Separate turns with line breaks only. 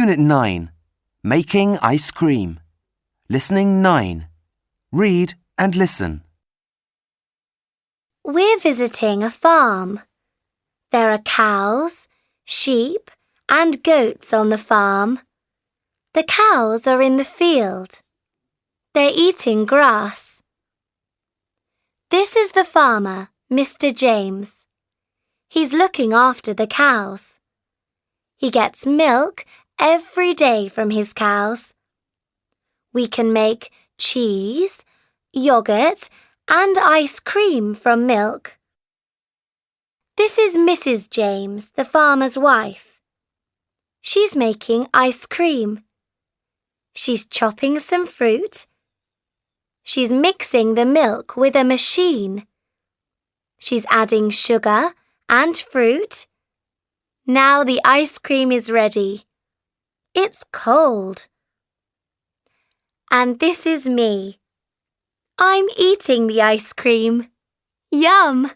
Unit 9. Making ice cream. Listening 9. Read and listen.
We're visiting a farm. There are cows, sheep, and goats on the farm. The cows are in the field. They're eating grass. This is the farmer, Mr. James. He's looking after the cows. He gets milk every day from his cows. We can make cheese, yogurt, and ice cream from milk. This is Mrs. James, the farmer's wife. She's making ice cream. She's chopping some fruit. She's mixing the milk with a machine. She's adding sugar and fruit. Now the ice cream is ready. It's cold. And this is me. I'm eating the ice cream. Yum!